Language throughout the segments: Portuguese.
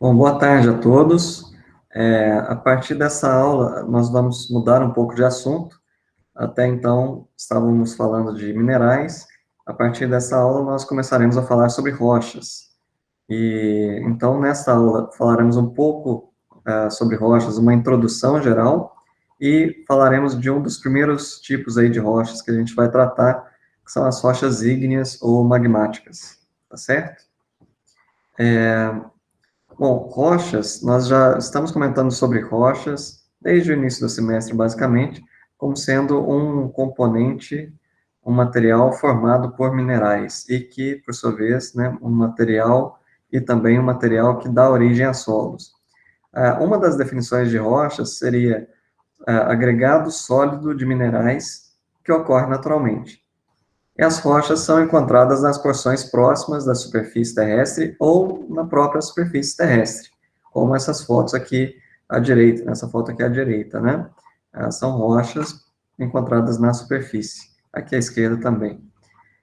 Bom, boa tarde a todos. A partir dessa aula, nós vamos mudar um pouco de assunto. Até então, estávamos falando de minerais. A partir dessa aula, nós começaremos a falar sobre rochas. Então, nesta aula, falaremos um pouco sobre rochas, uma introdução geral, e falaremos de um dos primeiros tipos aí de rochas que a gente vai tratar, que são as rochas ígneas ou magmáticas, tá certo? Bom, rochas, nós já estamos comentando sobre rochas desde o início do semestre, basicamente, como sendo um componente, um material formado por minerais, e que, por sua vez, né, um material e também um material que dá origem a solos. Uma das definições de rochas seria agregado sólido de minerais que ocorre naturalmente. E as rochas são encontradas nas porções próximas da superfície terrestre ou na própria superfície terrestre, como essas fotos aqui à direita, nessa foto aqui à direita, né? São rochas encontradas na superfície, aqui à esquerda também.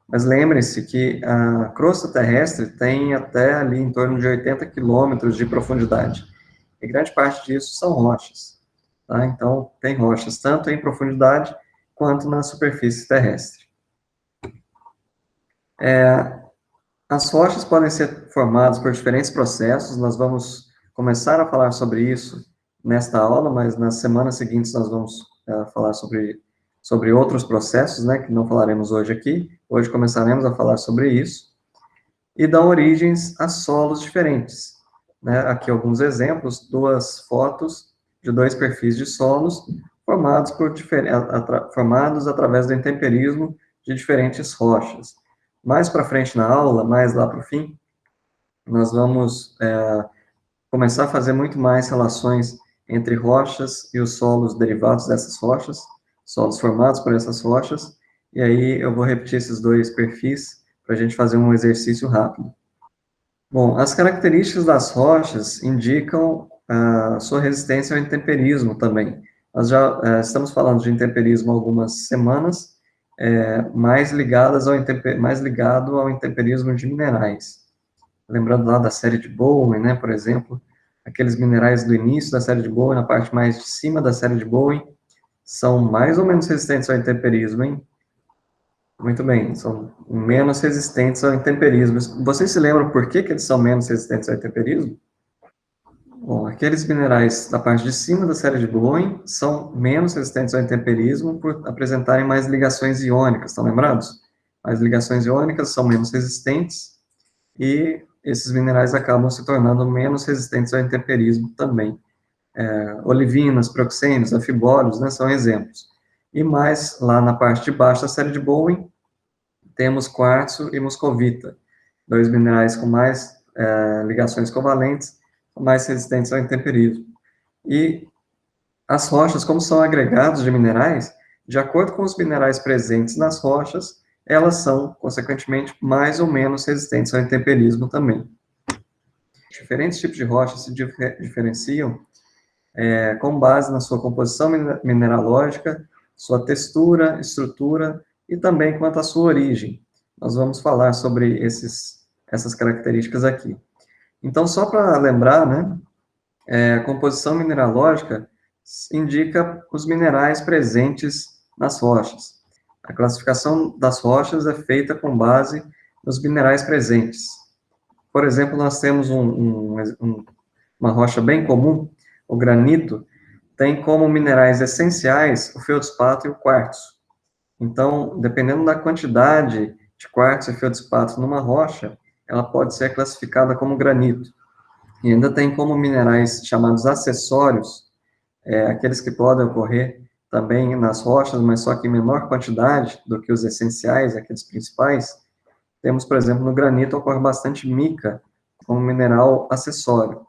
Mas lembre-se que a crosta terrestre tem até ali em torno de 80 quilômetros de profundidade, e grande parte disso são rochas, tá? Então, tem rochas tanto em profundidade quanto na superfície terrestre. As rochas podem ser formadas por diferentes processos, nós vamos começar a falar sobre isso nesta aula, mas nas semanas seguintes nós vamos falar sobre outros processos, né, que não falaremos hoje aqui. Hoje começaremos a falar sobre isso, e dão origens a solos diferentes, né? Aqui alguns exemplos, duas fotos de dois perfis de solos formados, formados através do intemperismo de diferentes rochas. Mais para frente na aula, mais lá para o fim, nós vamos começar a fazer muito mais relações entre rochas e os solos derivados dessas rochas, solos formados por essas rochas, e aí eu vou repetir esses dois perfis para a gente fazer um exercício rápido. Bom, as características das rochas indicam a sua resistência ao intemperismo também. Nós já estamos falando de intemperismo há algumas semanas, mais mais ligado ao intemperismo de minerais. Lembrando lá da série de Bowen, né, por exemplo, aqueles minerais do início da série de Bowen, na parte mais de cima da série de Bowen, são mais ou menos resistentes ao intemperismo, hein? Muito bem, são menos resistentes ao intemperismo. Vocês se lembram por que eles são menos resistentes ao intemperismo? Bom, aqueles minerais da parte de cima da série de Bowen são menos resistentes ao intemperismo por apresentarem mais ligações iônicas, estão lembrados? As ligações iônicas são menos resistentes e esses minerais acabam se tornando menos resistentes ao intemperismo também. Olivinas, proxênios, anfibólios, né, são exemplos. E mais lá na parte de baixo da série de Bowen, temos quartzo e moscovita, dois minerais com mais ligações covalentes, mais resistentes ao intemperismo. E as rochas, como são agregados de minerais, de acordo com os minerais presentes nas rochas, elas são, consequentemente, mais ou menos resistentes ao intemperismo também. Diferentes tipos de rochas se diferenciam com base na sua composição mineralógica, sua textura, estrutura e também quanto à sua origem. Nós vamos falar sobre essas características aqui. Então, só para lembrar, né, a composição mineralógica indica os minerais presentes nas rochas. A classificação das rochas é feita com base nos minerais presentes. Por exemplo, nós temos uma rocha bem comum, o granito, tem como minerais essenciais o feldspato e o quartzo. Então, dependendo da quantidade de quartzo e feldspato numa rocha, ela pode ser classificada como granito. E ainda tem como minerais chamados acessórios, aqueles que podem ocorrer também nas rochas, mas só que em menor quantidade do que os essenciais, aqueles principais. Temos, por exemplo, no granito ocorre bastante mica, como mineral acessório.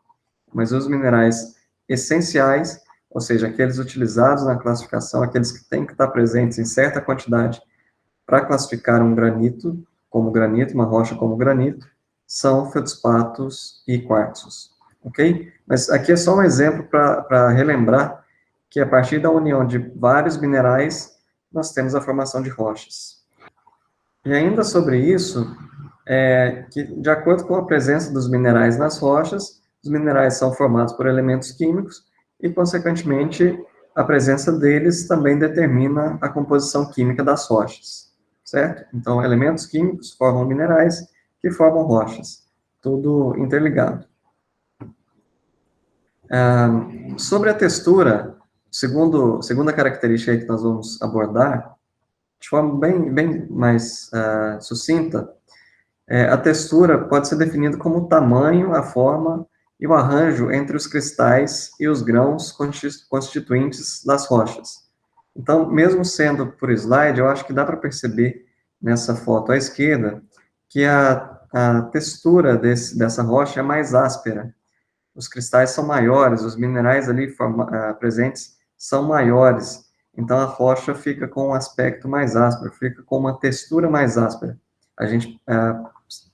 Mas os minerais essenciais, ou seja, aqueles utilizados na classificação, aqueles que têm que estar presentes em certa quantidade para classificar um granito como granito, uma rocha como granito, são feldspatos e quartzos, ok? Mas aqui é só um exemplo para relembrar que a partir da união de vários minerais, nós temos a formação de rochas. E ainda sobre isso, que de acordo com a presença dos minerais nas rochas, Os minerais são formados por elementos químicos e, consequentemente, a presença deles também determina a composição química das rochas, certo? Então, elementos químicos formam minerais que formam rochas, tudo interligado. Sobre a textura, segunda característica aí que nós vamos abordar, de forma bem mais sucinta, a textura pode ser definida como o tamanho, a forma e o arranjo entre os cristais e os grãos constituintes das rochas. Então, mesmo sendo por slide, eu acho que dá para perceber nessa foto à esquerda que a textura dessa rocha é mais áspera. Os cristais são maiores, os minerais ali presentes são maiores. Então, a rocha fica com um aspecto mais áspero, fica com uma textura mais áspera. A gente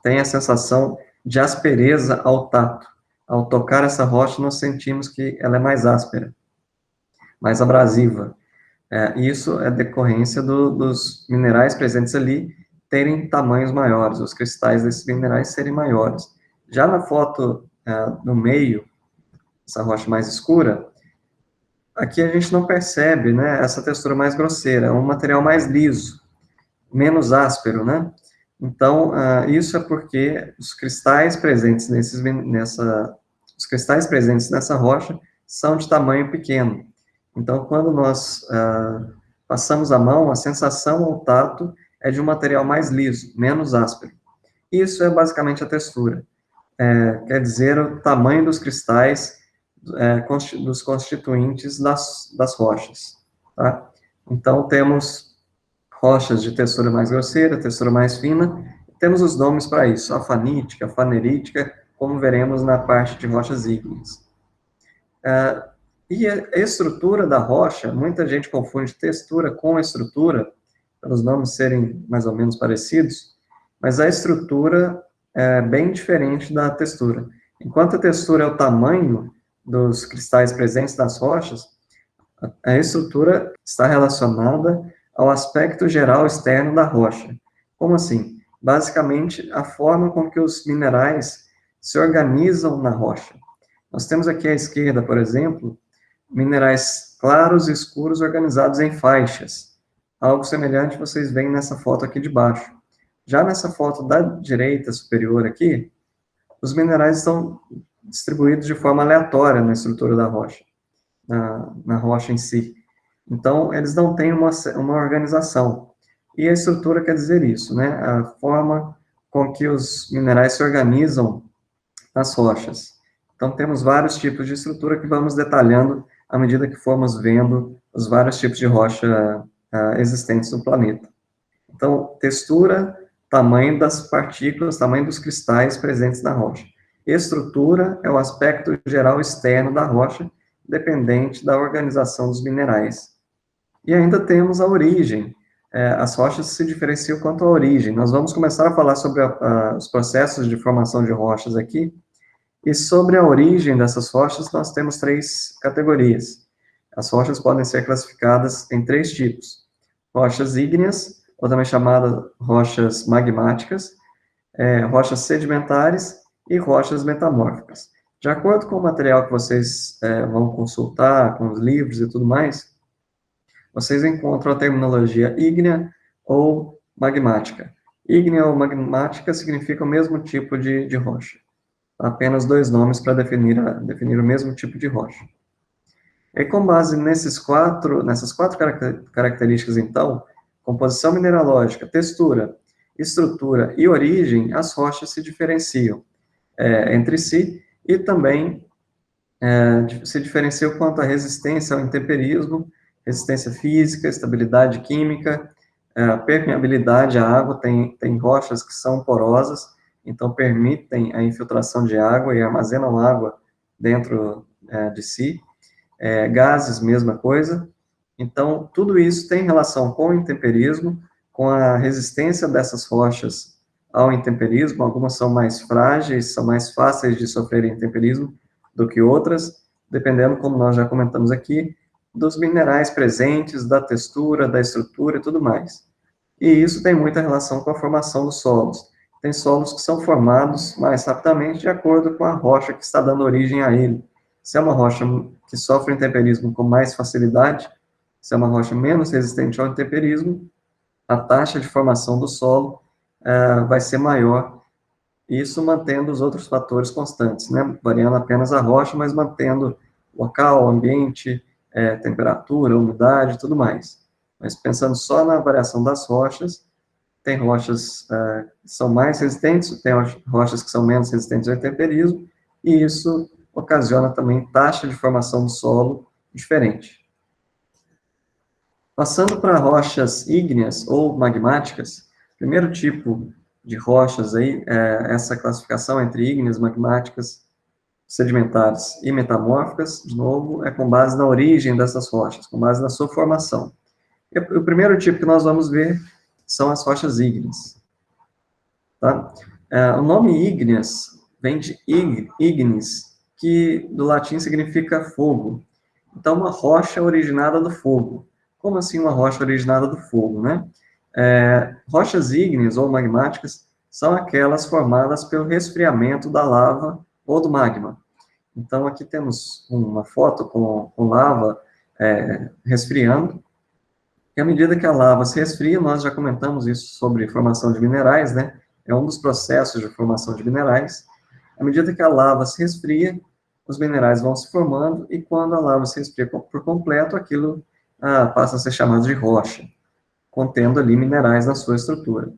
tem a sensação de aspereza ao tato. Ao tocar essa rocha, nós sentimos que ela é mais áspera, mais abrasiva. Isso é decorrência dos minerais presentes ali terem tamanhos maiores, os cristais desses minerais serem maiores. Já na foto no meio, essa rocha mais escura, aqui a gente não percebe, né, essa textura mais grosseira, é um material mais liso, menos áspero, né? Então, isso é porque os cristais presentes os cristais presentes nessa rocha são de tamanho pequeno. Então, quando nós passamos a mão, a sensação ao tato é de um material mais liso, menos áspero. Isso é basicamente a textura. Quer dizer, o tamanho dos cristais dos constituintes das rochas, tá? Então, temos rochas de textura mais grosseira, textura mais fina, temos os nomes para isso, afanítica, fanerítica, como veremos na parte de rochas ígneas. E a estrutura da rocha, muita gente confunde textura com estrutura, pelos nomes serem mais ou menos parecidos, mas a estrutura é bem diferente da textura. Enquanto a textura é o tamanho dos cristais presentes nas rochas, a estrutura está relacionada ao aspecto geral externo da rocha. Como assim? Basicamente, a forma com que os minerais se organizam na rocha. Nós temos aqui à esquerda, por exemplo, minerais claros e escuros organizados em faixas. Algo semelhante vocês veem nessa foto aqui de baixo. Já nessa foto da direita superior aqui, os minerais estão distribuídos de forma aleatória na estrutura da rocha, na rocha em si. Então, eles não têm uma organização. E a estrutura quer dizer isso, né? A forma com que os minerais se organizam nas rochas. Então, temos vários tipos de estrutura que vamos detalhando à medida que formos vendo os vários tipos de rocha existentes no planeta. Então, textura, tamanho das partículas, tamanho dos cristais presentes na rocha. Estrutura é o aspecto geral externo da rocha, dependente da organização dos minerais. E ainda temos a origem. As rochas se diferenciam quanto à origem. Nós vamos começar a falar sobre os processos de formação de rochas aqui. E sobre a origem dessas rochas, nós temos 3 categorias. As rochas podem ser classificadas em 3 tipos. Rochas ígneas, ou também chamadas rochas magmáticas, rochas sedimentares e rochas metamórficas. De acordo com o material que vocês vão consultar, com os livros e tudo mais, vocês encontram a terminologia ígnea ou magmática. Ígnea ou magmática significa o mesmo tipo de rocha. Apenas 2 nomes para definir o mesmo tipo de rocha. E com base nessas quatro características, então, composição mineralógica, textura, estrutura e origem, as rochas se diferenciam entre si e também se diferenciam quanto à resistência ao intemperismo, resistência física, estabilidade química, permeabilidade à água. Tem rochas que são porosas, então permitem a infiltração de água e armazenam água dentro de si. Gases, mesma coisa. Então, tudo isso tem relação com o intemperismo, com a resistência dessas rochas ao intemperismo. Algumas são mais frágeis, são mais fáceis de sofrer intemperismo do que outras, dependendo, como nós já comentamos aqui, dos minerais presentes, da textura, da estrutura e tudo mais. E isso tem muita relação com a formação dos solos. tem solos que são formados mais rapidamente de acordo com a rocha que está dando origem a ele. Se é uma rocha que sofre intemperismo com mais facilidade, se é uma rocha menos resistente ao intemperismo, a taxa de formação do solo vai ser maior, isso mantendo os outros fatores constantes, né? Variando apenas a rocha, mas mantendo local, ambiente, temperatura, umidade e tudo mais. Mas pensando só na variação das rochas, tem rochas que são mais resistentes, tem rochas que são menos resistentes ao intemperismo, e isso ocasiona também taxa de formação do solo diferente. Passando para rochas ígneas ou magmáticas, primeiro tipo de rochas aí, essa classificação entre ígneas, magmáticas, sedimentares e metamórficas, de novo, é com base na origem dessas rochas, com base na sua formação. E o primeiro tipo que nós vamos ver são as rochas ígneas. Tá? O nome ígneas vem de ignis, que do latim significa fogo. Então, uma rocha originada do fogo. Como assim uma rocha originada do fogo, né? Rochas ígneas ou magmáticas são aquelas formadas pelo resfriamento da lava ou do magma. Então, aqui temos uma foto com lava resfriando, e à medida que a lava se resfria, nós já comentamos isso sobre formação de minerais, né? É um dos processos de formação de minerais. À medida que a lava se resfria, os minerais vão se formando, e quando a lava se resfria por completo, aquilo passa a ser chamado de rocha, contendo ali minerais na sua estrutura.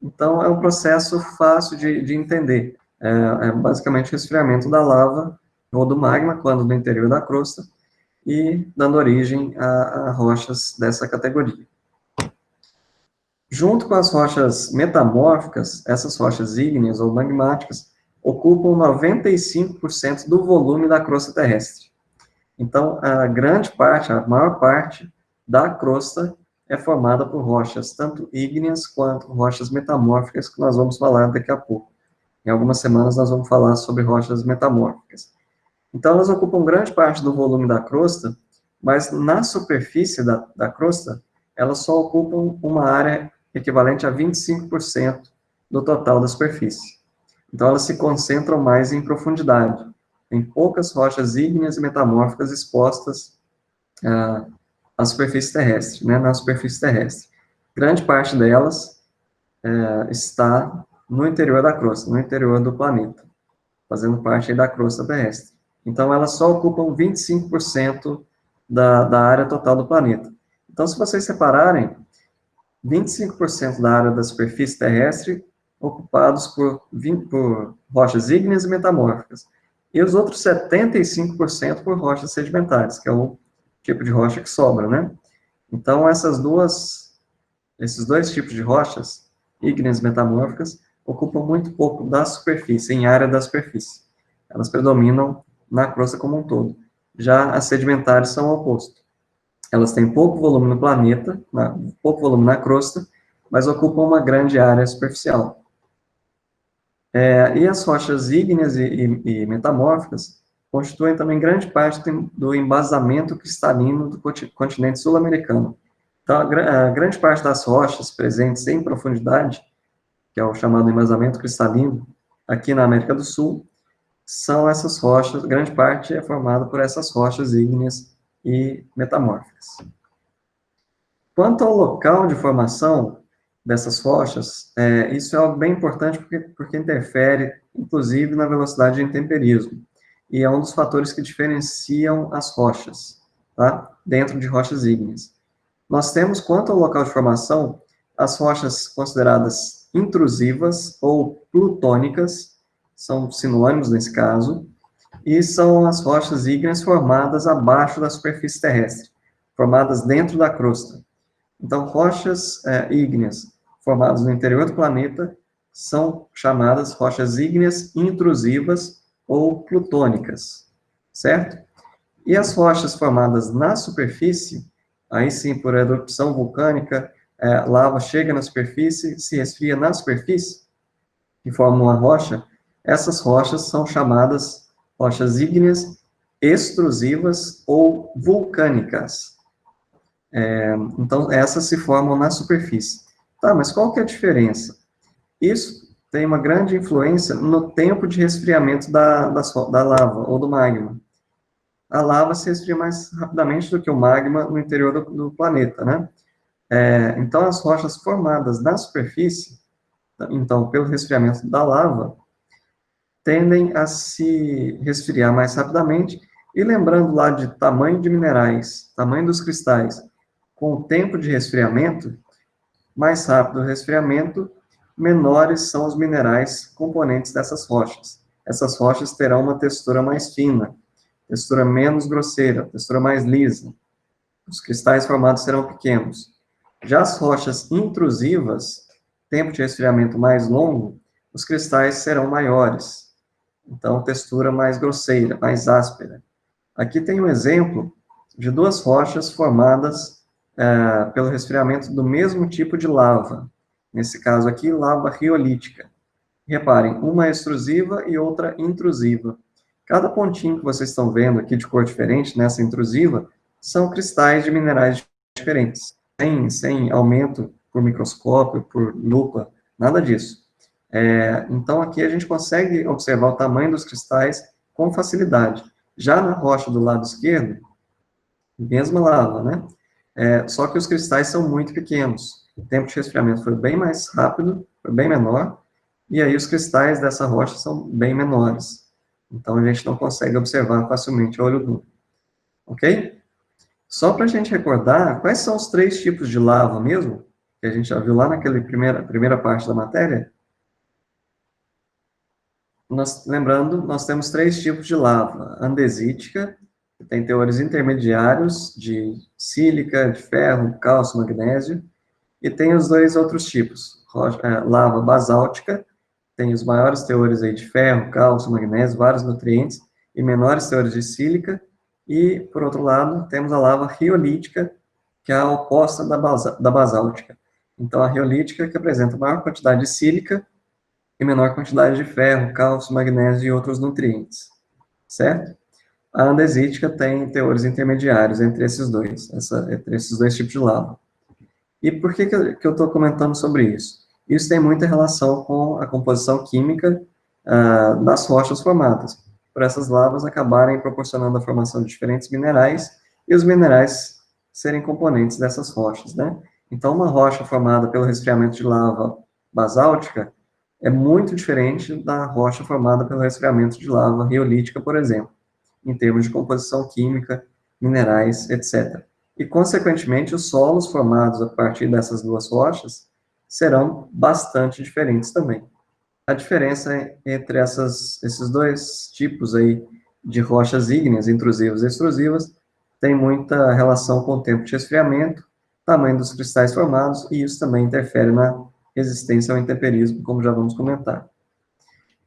Então, é um processo fácil de entender. É basicamente o resfriamento da lava ou do magma, quando no interior da crosta, e dando origem a rochas dessa categoria. Junto com as rochas metamórficas, essas rochas ígneas ou magmáticas ocupam 95% do volume da crosta terrestre. Então, a grande parte, a maior parte da crosta é formada por rochas, tanto ígneas quanto rochas metamórficas, que nós vamos falar daqui a pouco. Em algumas semanas nós vamos falar sobre rochas metamórficas. Então, elas ocupam grande parte do volume da crosta, mas na superfície da crosta, elas só ocupam uma área equivalente a 25% do total da superfície. Então, elas se concentram mais em profundidade. Tem poucas rochas ígneas e metamórficas expostas à superfície terrestre, né, na superfície terrestre. Grande parte delas está no interior da crosta, no interior do planeta, fazendo parte da crosta terrestre. Então, elas só ocupam 25% da área total do planeta. Então, se vocês separarem, 25% da área da superfície terrestre ocupados por rochas ígneas e metamórficas, e os outros 75% por rochas sedimentares, que é o tipo de rocha que sobra, né? Então, esses dois tipos de rochas, ígneas e metamórficas, ocupam muito pouco da superfície, em área da superfície. Elas predominam na crosta como um todo. Já as sedimentares são o oposto. Elas têm pouco volume no planeta, pouco volume na crosta, mas ocupam uma grande área superficial. E as rochas ígneas e metamórficas constituem também grande parte do embasamento cristalino do continente sul-americano. Então, a grande parte das rochas presentes em profundidade, que é o chamado embasamento cristalino, aqui na América do Sul, são essas rochas, grande parte é formada por essas rochas ígneas e metamórficas. Quanto ao local de formação dessas rochas, isso é algo bem importante porque interfere, inclusive, na velocidade de intemperismo, e é um dos fatores que diferenciam as rochas, tá? Dentro de rochas ígneas. Nós temos, quanto ao local de formação, as rochas consideradas intrusivas ou plutônicas, são sinônimos nesse caso, e são as rochas ígneas formadas abaixo da superfície terrestre, formadas dentro da crosta. Então, rochas ígneas formadas no interior do planeta são chamadas rochas ígneas intrusivas ou plutônicas, certo? E as rochas formadas na superfície, aí sim, por erupção vulcânica, lava chega na superfície, se resfria na superfície, e forma uma rocha, essas rochas são chamadas rochas ígneas extrusivas ou vulcânicas. Então, essas se formam na superfície. Tá, mas qual que é a diferença? Isso tem uma grande influência no tempo de resfriamento da lava ou do magma. A lava se resfria mais rapidamente do que o magma no interior do planeta, né? Então, as rochas formadas na superfície, então, pelo resfriamento da lava, tendem a se resfriar mais rapidamente, e lembrando lá de tamanho de minerais, tamanho dos cristais, com o tempo de resfriamento, mais rápido o resfriamento, menores são os minerais componentes dessas rochas. Essas rochas terão uma textura mais fina, textura menos grosseira, textura mais lisa. Os cristais formados serão pequenos. Já as rochas intrusivas, tempo de resfriamento mais longo, os cristais serão maiores. Então, textura mais grosseira, mais áspera. Aqui tem um exemplo de duas rochas formadas pelo resfriamento do mesmo tipo de lava. Nesse caso aqui, lava riolítica. Reparem, uma é extrusiva e outra intrusiva. Cada pontinho que vocês estão vendo aqui de cor diferente, nessa intrusiva, são cristais de minerais diferentes, sem aumento por microscópio, por lupa, nada disso. Então, aqui a gente consegue observar o tamanho dos cristais com facilidade. Já na rocha do lado esquerdo, mesma lava, né? Só que os cristais são muito pequenos. O tempo de resfriamento foi bem mais rápido, foi bem menor, e aí os cristais dessa rocha são bem menores. Então, a gente não consegue observar facilmente a olho nu. Ok? Só para a gente recordar, quais são os três tipos de lava mesmo, que a gente já viu lá naquela primeira parte da matéria? Lembrando, nós temos três tipos de lava. Andesítica, que tem teores intermediários de sílica, de ferro, cálcio, magnésio, e tem os dois outros tipos. Lava basáltica, tem os maiores teores aí de ferro, cálcio, magnésio, vários nutrientes, e menores teores de sílica. E, por outro lado, temos a lava riolítica, que é a oposta da basáltica. Então, a riolítica, que apresenta maior quantidade de sílica e menor quantidade de ferro, cálcio, magnésio e outros nutrientes, certo? A andesítica tem teores intermediários entre esses dois, entre esses dois tipos de lava. E por que eu estou comentando sobre isso? Isso tem muita relação com a composição química das rochas formadas, por essas lavas acabarem proporcionando a formação de diferentes minerais, e os minerais serem componentes dessas rochas, né? Então, uma rocha formada pelo resfriamento de lava basáltica é muito diferente da rocha formada pelo resfriamento de lava riolítica, por exemplo, em termos de composição química, minerais, etc. E, consequentemente, os solos formados a partir dessas duas rochas serão bastante diferentes também. A diferença entre esses dois tipos aí de rochas ígneas, intrusivas e extrusivas, tem muita relação com o tempo de resfriamento, tamanho dos cristais formados, e isso também interfere na resistência ao intemperismo, como já vamos comentar.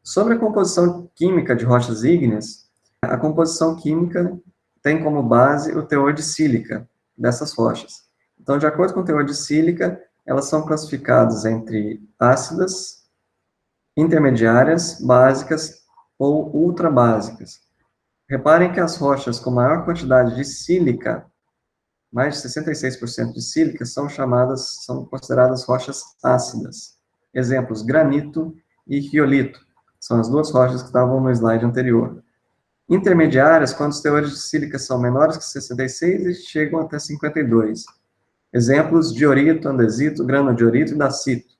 Sobre a composição química de rochas ígneas, a composição química tem como base o teor de sílica dessas rochas. Então, de acordo com o teor de sílica, elas são classificadas entre ácidas, intermediárias, básicas ou ultrabásicas. Reparem que as rochas com maior quantidade de sílica, mais de 66% de sílica, são consideradas rochas ácidas. Exemplos, granito e riolito. São as duas rochas que estavam no slide anterior. Intermediárias, quando os teores de sílica são menores que 66 e chegam até 52. Exemplos, diorito, andesito, granodiorito e dacito.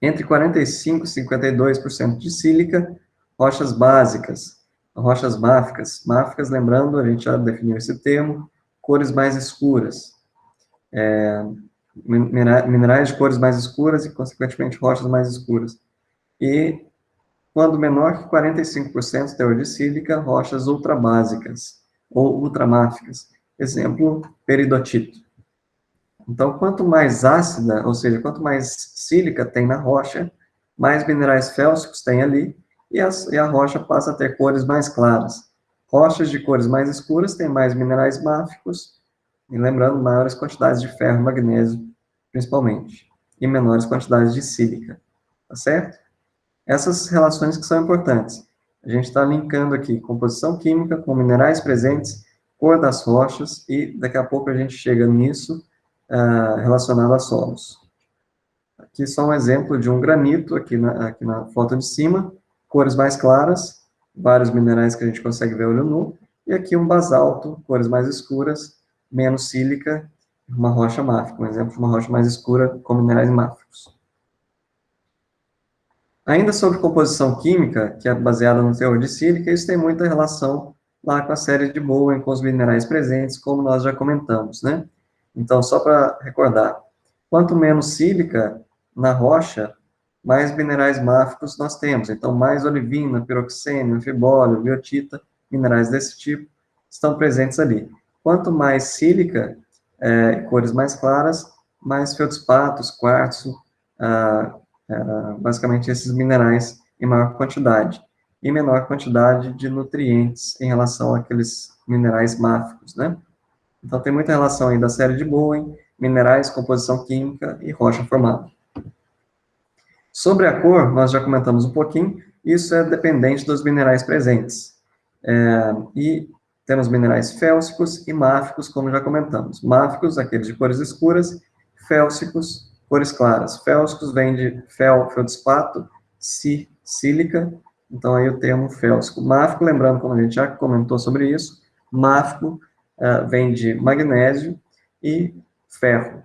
Entre 45% e 52% de sílica, rochas básicas, rochas máficas. Máficas, lembrando, a gente já definiu esse termo, cores mais escuras. Minerais de cores mais escuras e, consequentemente, rochas mais escuras. E, quando menor que 45% teor de sílica, rochas ultrabásicas ou ultramáficas. Exemplo, peridotito. Então, quanto mais ácida, ou seja, quanto mais sílica tem na rocha, mais minerais félsicos tem ali, e a rocha passa a ter cores mais claras. Rochas de cores mais escuras têm mais minerais máficos, e lembrando, maiores quantidades de ferro e magnésio, principalmente, e menores quantidades de sílica, tá certo? Essas relações que são importantes. A gente está linkando aqui composição química com minerais presentes, cor das rochas, e daqui a pouco a gente chega nisso, relacionado a solos. Aqui só um exemplo de um granito, aqui na foto de cima, cores mais claras, vários minerais que a gente consegue ver olho nu, e aqui um basalto, cores mais escuras, menos sílica, uma rocha máfica, um exemplo de uma rocha mais escura com minerais máficos. Ainda sobre composição química, que é baseada no teor de sílica, isso tem muita relação lá com a série de Bowen, com os minerais presentes, como nós já comentamos, né? Então, só para recordar, quanto menos sílica na rocha, mais minerais máficos nós temos. Então, mais olivina, piroxênio, anfibólio, biotita, minerais desse tipo, estão presentes ali. Quanto mais sílica, cores mais claras, mais feldspatos, quartzo, ah, basicamente esses minerais em maior quantidade, e menor quantidade de nutrientes em relação àqueles minerais máficos, né? Então, tem muita relação aí da série de Bowen, minerais, composição química e rocha formada. Sobre a cor, nós já comentamos um pouquinho, isso é dependente dos minerais presentes. E temos minerais félsicos e máficos, como já comentamos. Máficos, aqueles de cores escuras, félsicos, cores claras. Félsicos vem de feldespato, sílica, então aí o termo félsico. Máfico, lembrando, como a gente já comentou sobre isso, máfico vem de magnésio e ferro,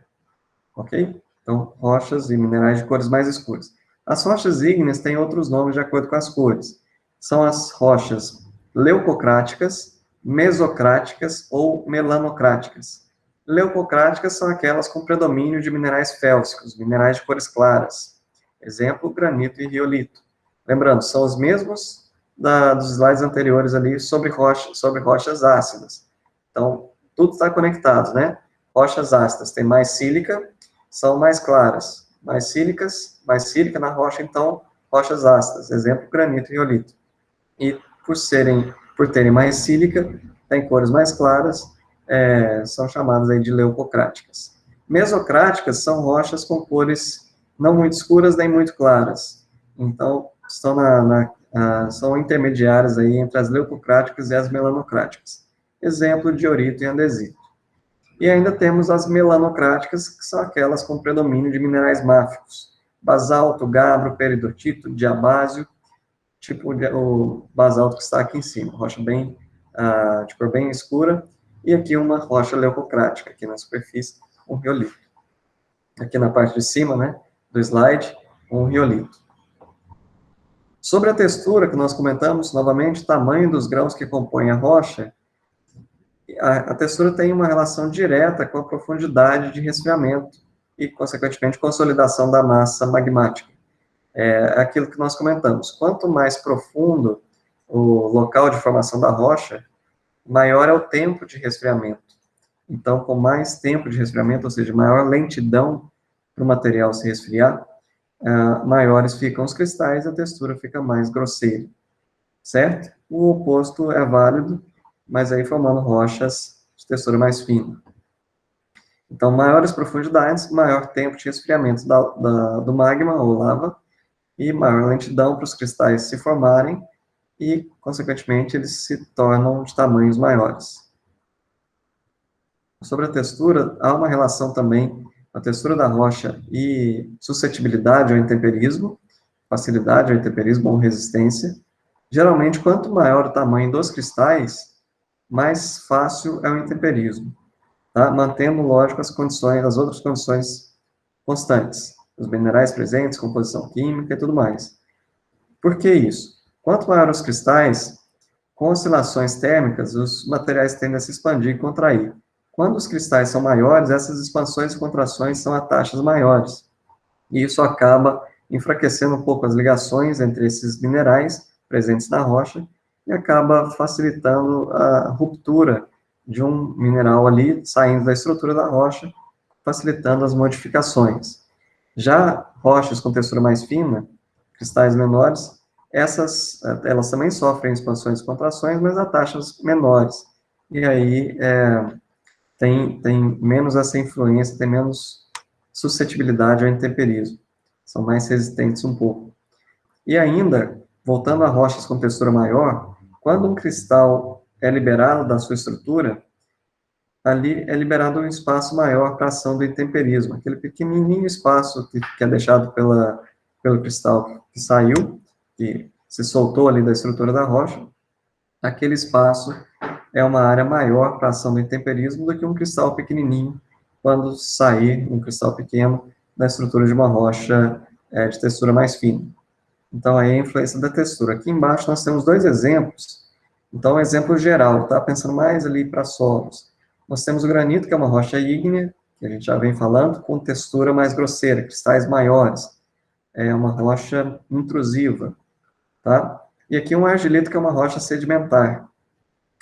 ok? Então, rochas e minerais de cores mais escuras. As rochas ígneas têm outros nomes de acordo com as cores. São as rochas leucocráticas, mesocráticas ou melanocráticas. Leucocráticas são aquelas com predomínio de minerais félsicos, minerais de cores claras. Exemplo, granito e riolito. Lembrando, são os mesmos dos slides anteriores ali sobre rochas ácidas. Então, tudo está conectado, né? Rochas ácidas têm mais sílica, são mais claras. Mais sílicas, mais sílica na rocha, então, rochas ácidas. Exemplo, granito e riolito. E por terem mais sílica, têm cores mais claras, são chamadas aí de leucocráticas. Mesocráticas são rochas com cores não muito escuras nem muito claras. Então, são intermediárias aí entre as leucocráticas e as melanocráticas. Exemplo, diorito e andesito. E ainda temos as melanocráticas, que são aquelas com predomínio de minerais máficos. Basalto, gabro, peridotito, diabásio, tipo o basalto que está aqui em cima, rocha de cor bem escura, e aqui uma rocha leucocrática, aqui na superfície, um riolito. Aqui na parte de cima, né, do slide, um riolito. Sobre a textura que nós comentamos, novamente, tamanho dos grãos que compõem a rocha, a textura tem uma relação direta com a profundidade de resfriamento e, consequentemente, consolidação da massa magmática. É aquilo que nós comentamos. Quanto mais profundo o local de formação da rocha, maior é o tempo de resfriamento. Então, com mais tempo de resfriamento, ou seja, maior lentidão para o material se resfriar, maiores ficam os cristais, a textura fica mais grosseira, certo? O oposto é válido, mas aí formando rochas de textura mais fina. Então, maiores profundidades, maior tempo de resfriamento do magma ou lava, e maior lentidão para os cristais se formarem, e, consequentemente, eles se tornam de tamanhos maiores. Sobre a textura, há uma relação também a textura da rocha e suscetibilidade ao intemperismo, facilidade ao intemperismo ou resistência. Geralmente, quanto maior o tamanho dos cristais, mais fácil é o intemperismo, tá? Mantendo, lógico, as outras condições constantes, os minerais presentes, composição química e tudo mais. Por que isso? Quanto maior os cristais, com oscilações térmicas, os materiais tendem a se expandir e contrair. Quando os cristais são maiores, essas expansões e contrações são a taxas maiores. E isso acaba enfraquecendo um pouco as ligações entre esses minerais presentes na rocha e acaba facilitando a ruptura de um mineral ali, saindo da estrutura da rocha, facilitando as modificações. Já rochas com textura mais fina, cristais menores, elas também sofrem expansões e contrações, mas a taxas menores. E aí tem menos essa influência, tem menos suscetibilidade ao intemperismo. São mais resistentes um pouco. E ainda, voltando a rochas com textura maior, quando um cristal é liberado da sua estrutura, ali é liberado um espaço maior para a ação do intemperismo, aquele pequenininho espaço que é deixado pelo cristal que saiu, que se soltou ali da estrutura da rocha, aquele espaço é uma área maior para a ação do intemperismo do que um cristal pequenininho, quando sair um cristal pequeno da estrutura de uma rocha de textura mais fina. Então, aí é a influência da textura. Aqui embaixo nós temos dois exemplos. Então, um exemplo geral, tá? Pensando mais ali para solos. Nós temos o granito, que é uma rocha ígnea, que a gente já vem falando, com textura mais grosseira, cristais maiores. É uma rocha intrusiva, tá? E aqui um argilito, que é uma rocha sedimentar.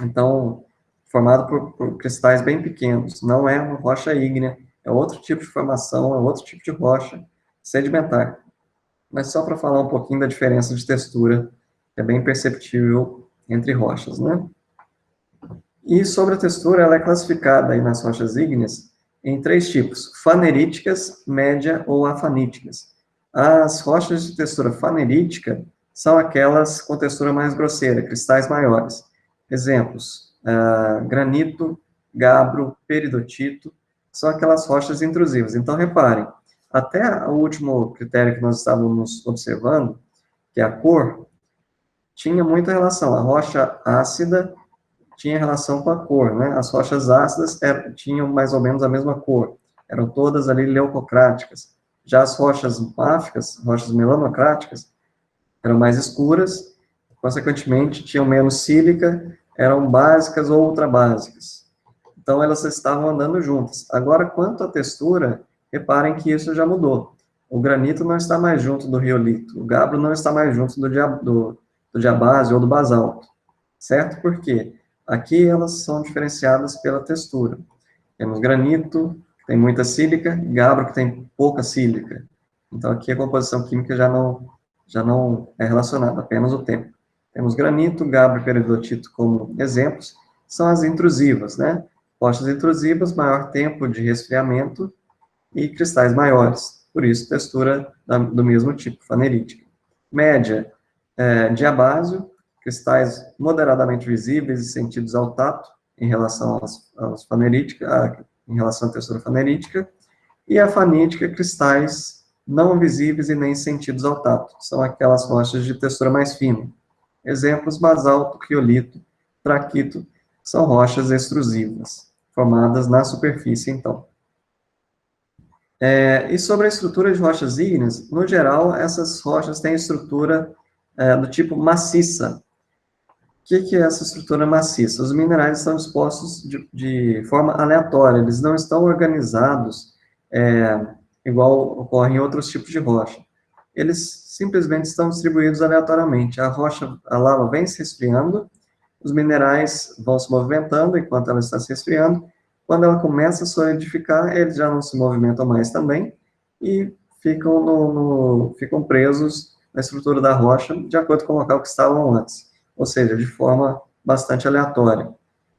Então, formado por cristais bem pequenos. Não é uma rocha ígnea, é outro tipo de formação, é outro tipo de rocha sedimentar. Mas só para falar um pouquinho da diferença de textura, que é bem perceptível entre rochas, né? E sobre a textura, ela é classificada aí nas rochas ígneas em três tipos: faneríticas, média ou afaníticas. As rochas de textura fanerítica são aquelas com textura mais grosseira, cristais maiores. Exemplos: granito, gabro, peridotito, são aquelas rochas intrusivas. Então, reparem, até o último critério que nós estávamos observando, que é a cor, tinha muita relação. A rocha ácida tinha relação com a cor, né? As rochas ácidas tinham mais ou menos a mesma cor, eram todas ali leucocráticas. Já as rochas máficas, rochas melanocráticas, eram mais escuras, consequentemente tinham menos sílica, eram básicas ou ultrabásicas. Então elas estavam andando juntas. Agora, quanto à textura, reparem que isso já mudou. O granito não está mais junto do riolito, o gabro não está mais junto do diabásio ou do basalto, certo? Por quê? Aqui elas são diferenciadas pela textura. Temos granito, que tem muita sílica, e gabro, que tem pouca sílica. Então, aqui a composição química já não é relacionada, apenas o tempo. Temos granito, gabro e peridotito como exemplos, são as intrusivas, né? Rochas intrusivas, maior tempo de resfriamento e cristais maiores, por isso textura do mesmo tipo, fanerítica. Média, diabásio, cristais moderadamente visíveis e sentidos ao tato, em relação em relação à textura fanerítica, e a fanítica, cristais não visíveis e nem sentidos ao tato, são aquelas rochas de textura mais fina. Exemplos: basalto, riolito, traquito, são rochas extrusivas, formadas na superfície, então. E sobre a estrutura de rochas ígneas, no geral, essas rochas têm estrutura do tipo maciça. O que é essa estrutura maciça? Os minerais estão dispostos de forma aleatória, eles não estão organizados igual ocorre em outros tipos de rocha. Eles simplesmente estão distribuídos aleatoriamente. A lava vem se resfriando, os minerais vão se movimentando enquanto ela está se resfriando. Quando ela começa a solidificar, eles já não se movimentam mais também e ficam presos na estrutura da rocha de acordo com o local que estavam antes, ou seja, de forma bastante aleatória,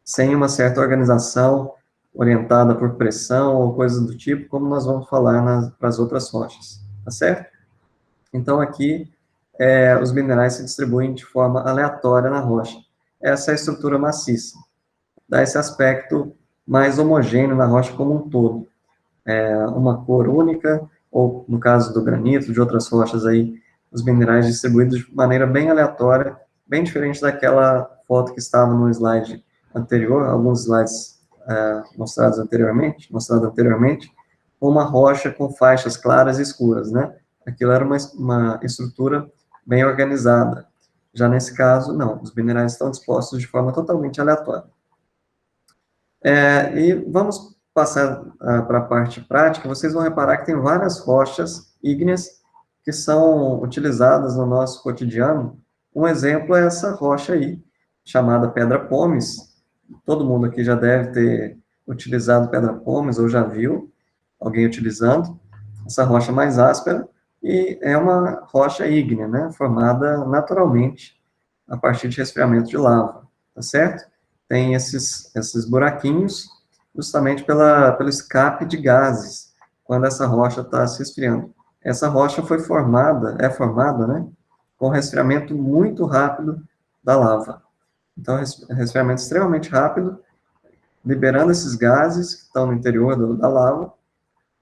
sem uma certa organização orientada por pressão ou coisas do tipo, como nós vamos falar nas outras rochas, tá certo? Então, aqui, os minerais se distribuem de forma aleatória na rocha. Essa é a estrutura maciça. Dá esse aspecto mais homogêneo na rocha como um todo. Uma cor única, ou no caso do granito, de outras rochas aí, os minerais distribuídos de maneira bem aleatória, bem diferente daquela foto que estava no slide anterior, alguns slides mostrados anteriormente, uma rocha com faixas claras e escuras, né? Aquilo era uma estrutura bem organizada. Já nesse caso, não, os minerais estão dispostos de forma totalmente aleatória. E vamos passar para a parte prática. Vocês vão reparar que tem várias rochas ígneas que são utilizadas no nosso cotidiano. Um exemplo é essa rocha aí, chamada pedra pómez. Todo mundo aqui já deve ter utilizado pedra pómez ou já viu alguém utilizando essa rocha mais áspera, e é uma rocha ígnea, né, formada naturalmente a partir de resfriamento de lava, tá certo? Tem esses buraquinhos justamente pelo escape de gases, quando essa rocha está se esfriando. Essa rocha é formada, né, com resfriamento muito rápido da lava. Então, resfriamento extremamente rápido, liberando esses gases que estão no interior da lava.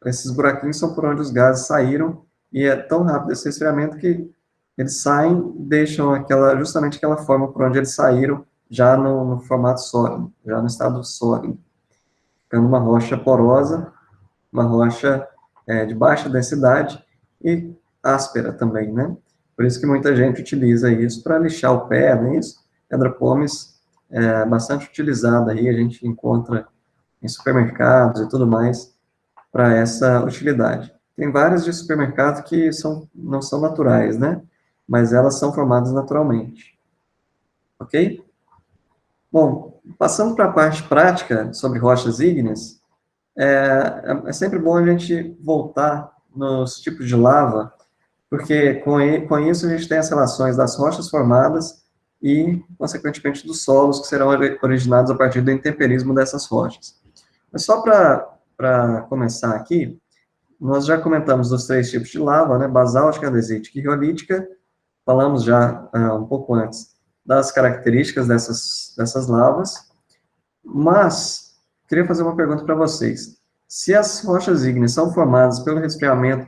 Esses buraquinhos são por onde os gases saíram, e é tão rápido esse resfriamento que eles saem, deixam justamente aquela forma por onde eles saíram, já no formato sólido, já no estado sólido, ficando uma rocha porosa, uma rocha de baixa densidade e áspera também, né? Por isso que muita gente utiliza isso para lixar o pé, não é isso? Pedra pómez é bastante utilizada aí, a gente encontra em supermercados e tudo mais para essa utilidade. Tem várias de supermercado que não são naturais, né? Mas elas são formadas naturalmente. Ok? Bom, passando para a parte prática sobre rochas ígneas, é sempre bom a gente voltar nos tipos de lava, porque com isso a gente tem as relações das rochas formadas e, consequentemente, dos solos que serão originados a partir do intemperismo dessas rochas. Mas só para começar aqui, nós já comentamos dos três tipos de lava, né, basáltica, andesítica e riolítica, falamos já um pouco antes das características dessas lavas, mas queria fazer uma pergunta para vocês. Se as rochas ígneas são formadas pelo resfriamento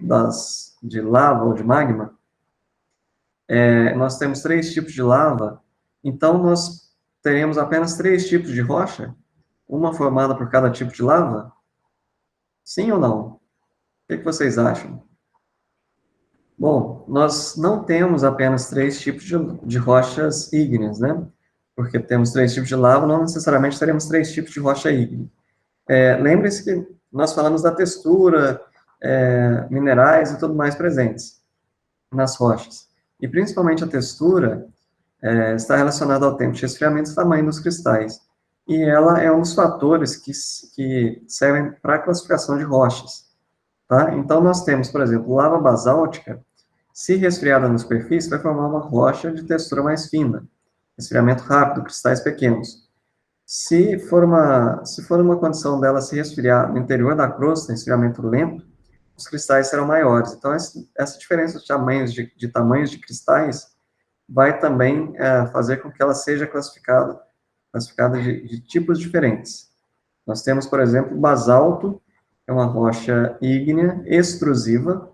de lava ou de magma, nós temos três tipos de lava, então nós teremos apenas três tipos de rocha? Uma formada por cada tipo de lava? Sim ou não? O que vocês acham? Bom, nós não temos apenas três tipos de rochas ígneas, né? Porque temos três tipos de lava, não necessariamente teremos três tipos de rocha ígnea. Lembre-se que nós falamos da textura, minerais e tudo mais presentes nas rochas. E principalmente a textura está relacionada ao tempo de resfriamento e tamanho dos cristais. E ela é um dos fatores que servem para a classificação de rochas. Tá? Então, nós temos, por exemplo, lava basáltica, se resfriada na superfície, vai formar uma rocha de textura mais fina, resfriamento rápido, cristais pequenos. Se for uma condição dela se resfriar no interior da crosta, resfriamento lento, os cristais serão maiores. Então, essa diferença de tamanhos de cristais vai também fazer com que ela seja classificada de tipos diferentes. Nós temos, por exemplo, basalto, é uma rocha ígnea extrusiva,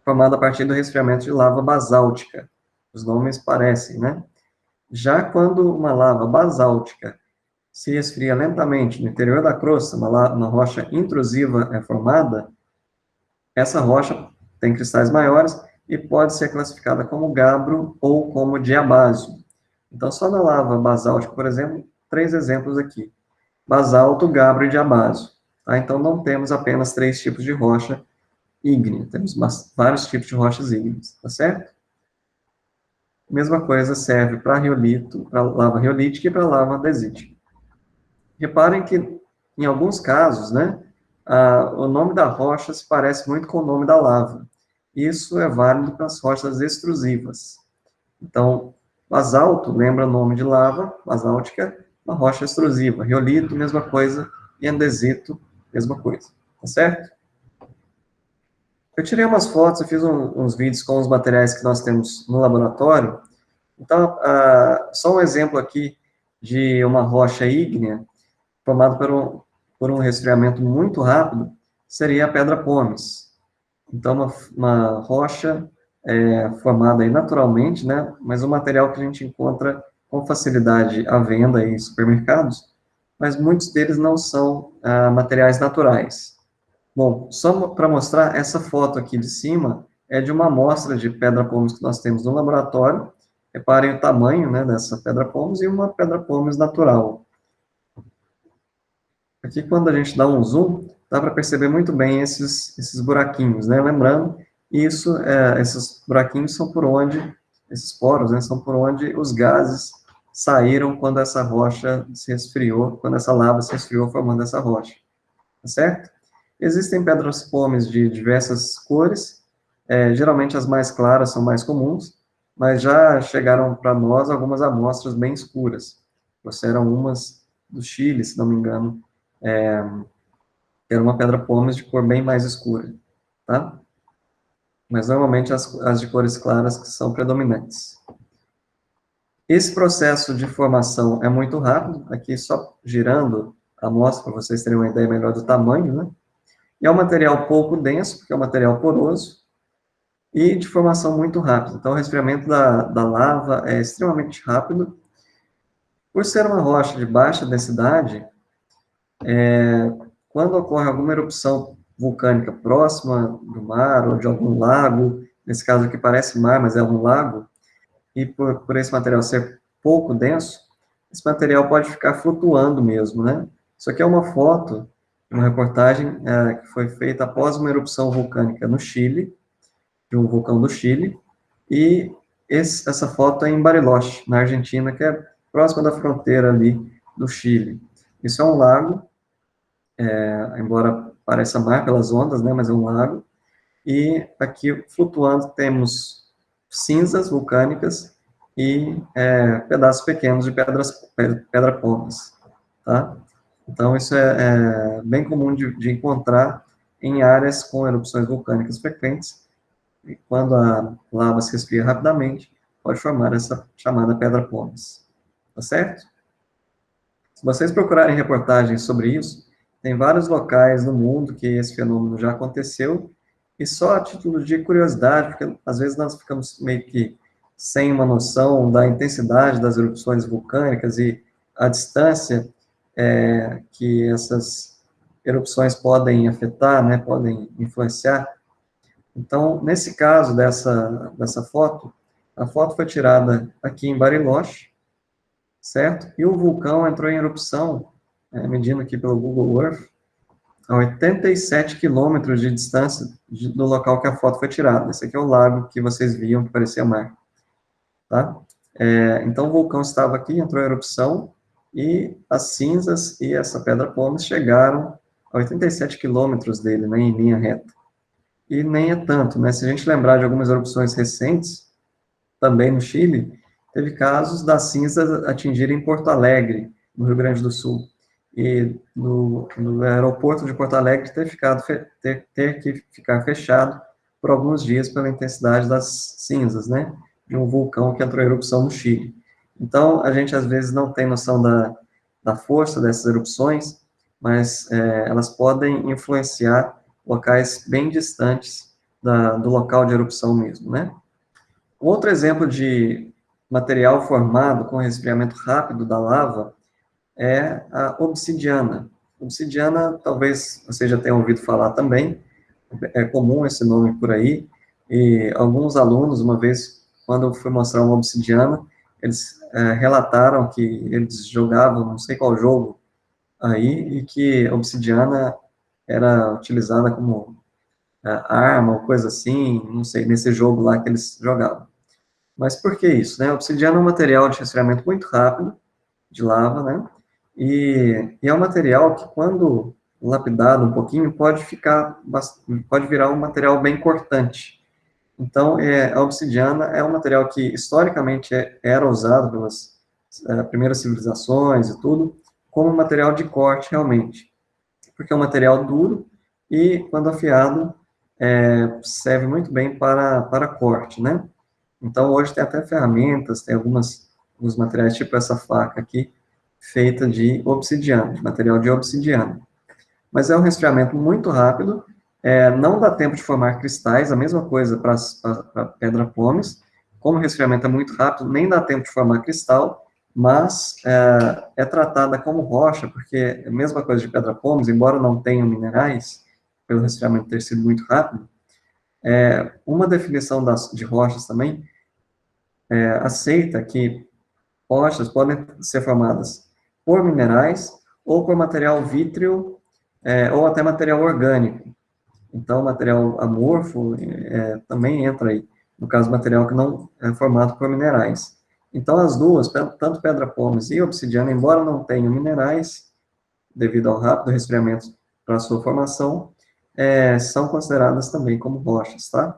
formada a partir do resfriamento de lava basáltica. Os nomes parecem, né? Já quando uma lava basáltica se resfria lentamente no interior da crosta, uma rocha intrusiva é formada, essa rocha tem cristais maiores e pode ser classificada como gabbro ou como diabásio. Então, só na lava basáltica, por exemplo, três exemplos aqui: basalto, gabbro e diabásio. Tá? Então, não temos apenas três tipos de rocha ígnea, temos vários tipos de rochas ígneas, tá certo? Mesma coisa serve para riolito, para lava riolítica e para lava andesítica. Reparem que, em alguns casos, né, o nome da rocha se parece muito com o nome da lava. Isso é válido para as rochas extrusivas. Então, basalto lembra o nome de lava, basáltica, uma rocha extrusiva. Riolito, mesma coisa, e andesito, mesma coisa. Tá certo? Eu tirei umas fotos, eu fiz uns vídeos com os materiais que nós temos no laboratório. Então, só um exemplo aqui de uma rocha ígnea formada por um resfriamento muito rápido, seria a pedra pómez. Então, uma rocha formada aí naturalmente, né, mas um material que a gente encontra com facilidade à venda em supermercados, mas muitos deles não são materiais naturais. Bom, só para mostrar, essa foto aqui de cima é de uma amostra de pedra pómez que nós temos no laboratório. Reparem o tamanho, né, dessa pedra pómez e uma pedra pómez natural. Aqui, quando a gente dá um zoom, dá para perceber muito bem esses buraquinhos, né? Lembrando, esses buraquinhos são por onde, esses poros, né, são por onde os gases saíram quando essa rocha se resfriou, quando essa lava se resfriou formando essa rocha, tá certo? Existem pedras pómez de diversas cores, geralmente as mais claras são mais comuns, mas já chegaram para nós algumas amostras bem escuras. Trouxeram umas do Chile, se não me engano, era uma pedra pómez de cor bem mais escura, tá? Mas normalmente as de cores claras que são predominantes. Esse processo de formação é muito rápido, aqui só girando amostra para vocês terem uma ideia melhor do tamanho, né? E é um material pouco denso, porque é um material poroso, e de formação muito rápida. Então, o resfriamento da lava é extremamente rápido. Por ser uma rocha de baixa densidade, quando ocorre alguma erupção vulcânica próxima do mar ou de algum lago, nesse caso aqui parece mar, mas é um lago, e por esse material ser pouco denso, esse material pode ficar flutuando mesmo, né? Isso aqui é uma foto, uma reportagem que foi feita após uma erupção vulcânica no Chile, de um vulcão do Chile, e essa foto é em Bariloche, na Argentina, que é próxima da fronteira ali do Chile. Isso é um lago, embora pareça mar pelas ondas, né, mas é um lago, e aqui flutuando temos cinzas vulcânicas e pedaços pequenos de pedra-pomas, tá? Então, isso é bem comum de encontrar em áreas com erupções vulcânicas frequentes, e quando a lava se resfria rapidamente, pode formar essa chamada pedra-pomes, tá certo? Se vocês procurarem reportagens sobre isso, tem vários locais no mundo que esse fenômeno já aconteceu, e só a título de curiosidade, porque às vezes nós ficamos meio que sem uma noção da intensidade das erupções vulcânicas e a distância que essas erupções podem afetar, né, podem influenciar. Então, nesse caso dessa foto, a foto foi tirada aqui em Bariloche, certo? E o vulcão entrou em erupção, medindo aqui pelo Google Earth, a 87 quilômetros de distância do local que a foto foi tirada. Esse aqui é o lago que vocês viam, que parecia mar, tá? Então, o vulcão estava aqui, entrou em erupção, e as cinzas e essa pedra-pomes chegaram a 87 quilômetros dele, né, em linha reta. E nem é tanto, né? Se a gente lembrar de algumas erupções recentes, também no Chile, teve casos das cinzas atingirem Porto Alegre, no Rio Grande do Sul, e no aeroporto de Porto Alegre ter que ficar fechado por alguns dias pela intensidade das cinzas, né, de um vulcão que entrou em erupção no Chile. Então, a gente às vezes não tem noção da força dessas erupções, mas elas podem influenciar locais bem distantes do local de erupção mesmo, né? Outro exemplo de material formado com resfriamento rápido da lava é a obsidiana. Obsidiana, talvez você já tenha ouvido falar também, é comum esse nome por aí, e alguns alunos, uma vez, quando eu fui mostrar uma obsidiana, eles relataram que eles jogavam não sei qual jogo aí, e que a obsidiana era utilizada como arma ou coisa assim, não sei, nesse jogo lá que eles jogavam. Mas por que isso, né? A obsidiana é um material de resfriamento muito rápido, de lava, né? E é um material que, quando lapidado um pouquinho, pode virar um material bem cortante. Então, a obsidiana é um material que, historicamente, era usado pelas primeiras civilizações e tudo, como material de corte, realmente. Porque é um material duro e, quando afiado, serve muito bem para corte, né? Então, hoje tem até ferramentas, tem alguns materiais, tipo essa faca aqui, feita de obsidiana, de material de obsidiana. Mas é um resfriamento muito rápido, não dá tempo de formar cristais, a mesma coisa para pedra-pomes, como o resfriamento é muito rápido, nem dá tempo de formar cristal, mas é tratada como rocha, porque é a mesma coisa de pedra-pomes, embora não tenham minerais, pelo resfriamento ter sido muito rápido, uma definição de rochas também aceita que rochas podem ser formadas por minerais ou por material vítreo ou até material orgânico. Então, material amorfo também entra aí, no caso, material que não é formado por minerais. Então, as duas, tanto pedra-pomes e obsidiana, embora não tenham minerais, devido ao rápido resfriamento para sua formação, são consideradas também como rochas, tá?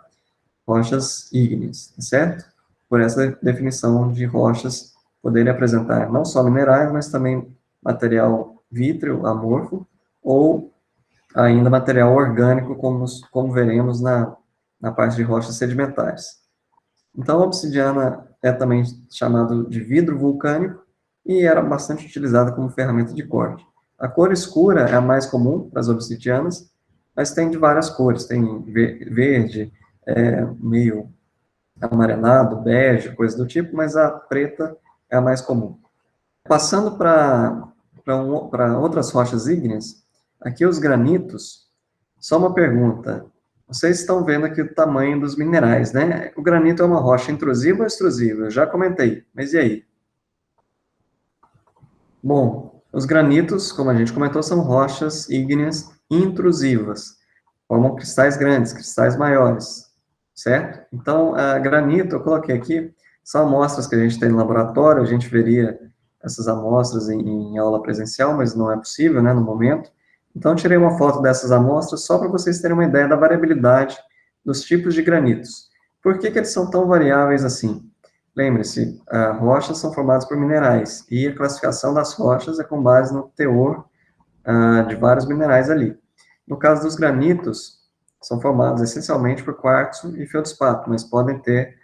Rochas ígneas, certo? Por essa definição de rochas poderem apresentar não só minerais, mas também material vítreo, amorfo, ou ainda material orgânico, como veremos na parte de rochas sedimentares. Então, a obsidiana é também chamado de vidro vulcânico e era bastante utilizada como ferramenta de corte. A cor escura é a mais comum para as obsidianas, mas tem de várias cores, tem verde, meio amarelado, bege, coisa do tipo, mas a preta é a mais comum. Passando para outras rochas ígneas, aqui os granitos, só uma pergunta. Vocês estão vendo aqui o tamanho dos minerais, né? O granito é uma rocha intrusiva ou extrusiva? Eu já comentei, mas e aí? Bom, os granitos, como a gente comentou, são rochas ígneas intrusivas. Formam cristais grandes, cristais maiores, certo? Então, granito, eu coloquei aqui, são amostras que a gente tem no laboratório, a gente veria essas amostras em aula presencial, mas não é possível, né, no momento. Então, eu tirei uma foto dessas amostras só para vocês terem uma ideia da variabilidade dos tipos de granitos. Por que eles são tão variáveis assim? Lembre-se, rochas são formadas por minerais, e a classificação das rochas é com base no teor de vários minerais ali. No caso dos granitos, são formados essencialmente por quartzo e feldspato, mas podem ter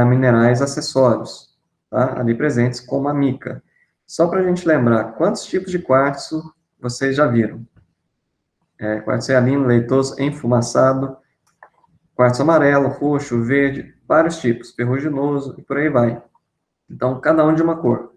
minerais acessórios, tá? Ali presentes, como a mica. Só para a gente lembrar, quantos tipos de quartzo vocês já viram? Quartzo realino, leitoso, enfumaçado, quartzo amarelo, roxo, verde, vários tipos, ferruginoso e por aí vai. Então, cada um de uma cor.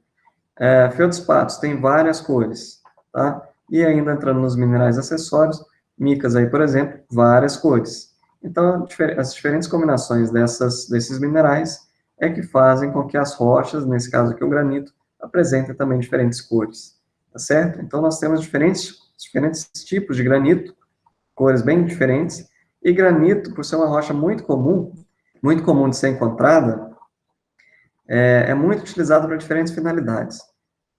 Feldspatos tem várias cores, tá? E ainda entrando nos minerais acessórios, micas aí, por exemplo, várias cores. Então, as diferentes combinações desses minerais é que fazem com que as rochas, nesse caso aqui o granito, apresentem também diferentes cores, tá certo? Então, nós temos diferentes tipos de granito, cores bem diferentes, e granito, por ser uma rocha muito comum de ser encontrada, muito utilizado para diferentes finalidades.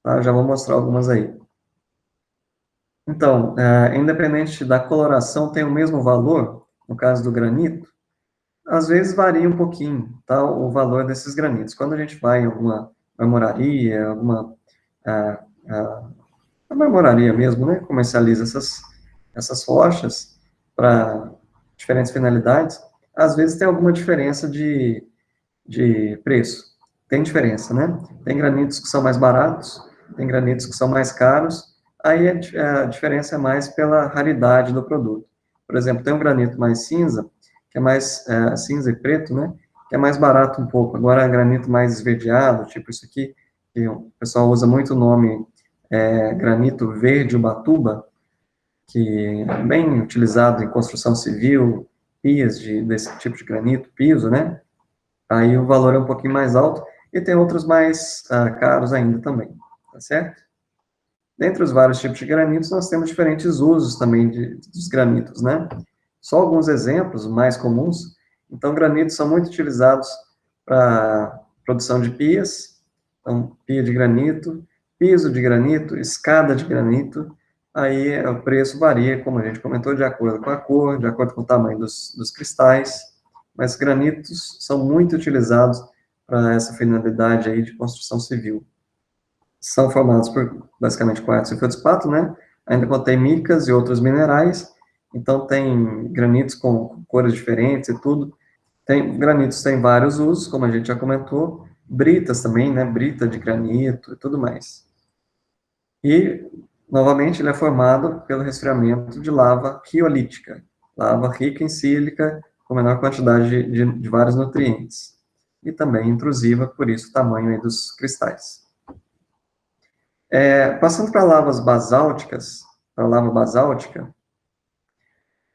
Tá? Eu já vou mostrar algumas aí. Então, independente da coloração, tem o mesmo valor, no caso do granito, às vezes varia um pouquinho, tá, o valor desses granitos. Quando a gente vai em alguma marmoraria, ah, ah, a marmoraria mesmo, né, comercializa essas rochas para diferentes finalidades, às vezes tem alguma diferença de preço. Tem diferença, né? Tem granitos que são mais baratos, tem granitos que são mais caros, aí a diferença é mais pela raridade do produto. Por exemplo, tem um granito mais cinza, que é mais cinza e preto, né? Que é mais barato um pouco. Agora, granito mais esverdeado, tipo isso aqui, que o pessoal usa muito o nome granito verde Ubatuba, que é bem utilizado em construção civil, pias desse tipo de granito, piso, né? Aí o valor é um pouquinho mais alto, e tem outros mais caros ainda também, tá certo? Dentre os vários tipos de granitos, nós temos diferentes usos também dos granitos, né? Só alguns exemplos mais comuns. Então, granitos são muito utilizados para produção de pias, então, pia de granito, piso de granito, escada de granito, aí o preço varia, como a gente comentou, de acordo com a cor, de acordo com o tamanho dos cristais, mas granitos são muito utilizados para essa finalidade aí de construção civil. São formados por, basicamente, quartzo e feldspato, né? Ainda contém micas e outros minerais, então tem granitos com cores diferentes e tudo. Granitos têm vários usos, como a gente já comentou, britas também, né? Brita de granito e tudo mais. E, novamente, ele é formado pelo resfriamento de lava riolítica, lava rica em sílica, com menor quantidade de vários nutrientes. E também intrusiva, por isso o tamanho aí dos cristais. Passando para lavas basálticas, para a lava basáltica,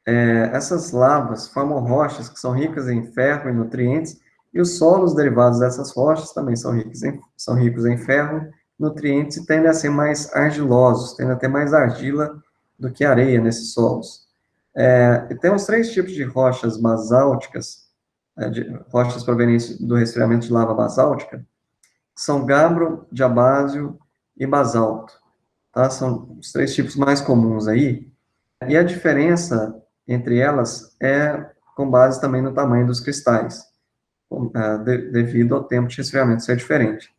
essas lavas formam rochas que são ricas em ferro e nutrientes, e os solos derivados dessas rochas também são ricos em ferro, nutrientes e tendem a ser mais argilosos, tendem a ter mais argila do que areia nesses solos. E temos três tipos de rochas basálticas, rochas provenientes do resfriamento de lava basáltica, que são gabbro, diabásio e basalto. Tá? São os três tipos mais comuns aí, e a diferença entre elas é com base também no tamanho dos cristais, devido ao tempo de resfriamento ser diferente.